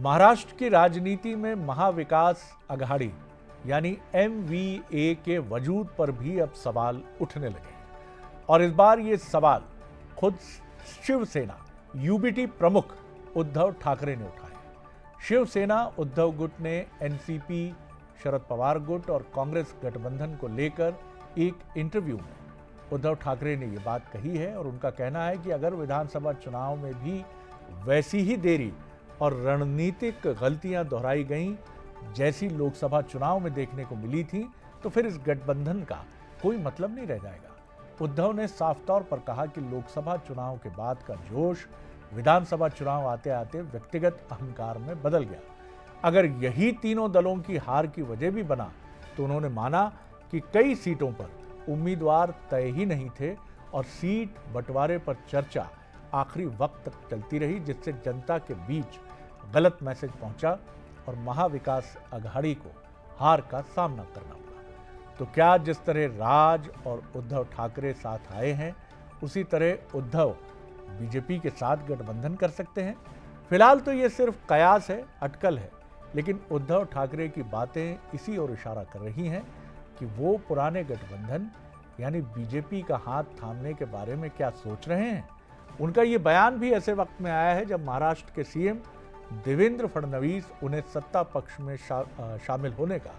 महाराष्ट्र की राजनीति में महाविकास अघाड़ी यानी MVA के वजूद पर भी अब सवाल उठने लगे हैं और इस बार ये सवाल खुद शिवसेना UBT प्रमुख उद्धव ठाकरे ने उठाए। शिवसेना उद्धव गुट ने NCP शरद पवार गुट और कांग्रेस गठबंधन को लेकर एक इंटरव्यू में उद्धव ठाकरे ने ये बात कही है और उनका कहना है कि अगर विधानसभा चुनाव में भी वैसी ही देरी और रणनीतिक गलतियां दोहराई गईं जैसी लोकसभा चुनाव में देखने को मिली थी तो फिर इस गठबंधन का कोई मतलब नहीं रह जाएगा। उद्धव ने साफ तौर पर कहा कि लोकसभा चुनाव के बाद का जोश विधानसभा चुनाव आते आते व्यक्तिगत अहंकार में बदल गया। अगर यही तीनों दलों की हार की वजह भी बना तो उन्होंने माना कि कई सीटों पर उम्मीदवार तय ही नहीं थे और सीट बंटवारे पर चर्चा आखिरी वक्त तक चलती रही, जिससे जनता के बीच गलत मैसेज पहुंचा और महाविकास अघाड़ी को हार का सामना करना पड़ा। तो क्या जिस तरह राज और उद्धव ठाकरे साथ आए हैं उसी तरह उद्धव बीजेपी के साथ गठबंधन कर सकते हैं? फिलहाल तो ये सिर्फ कयास है, अटकल है, लेकिन उद्धव ठाकरे की बातें इसी ओर इशारा कर रही हैं कि वो पुराने गठबंधन यानी बीजेपी का हाथ थामने के बारे में क्या सोच रहे हैं। उनका ये बयान भी ऐसे वक्त में आया है जब महाराष्ट्र के CM देवेंद्र फडणवीस उन्हें सत्ता पक्ष में शामिल होने का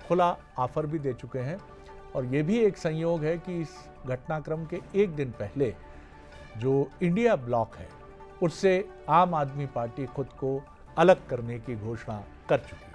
खुला ऑफर भी दे चुके हैं। और ये भी एक संयोग है कि इस घटनाक्रम के एक दिन पहले जो इंडिया ब्लॉक है उससे आम आदमी पार्टी खुद को अलग करने की घोषणा कर चुकी है।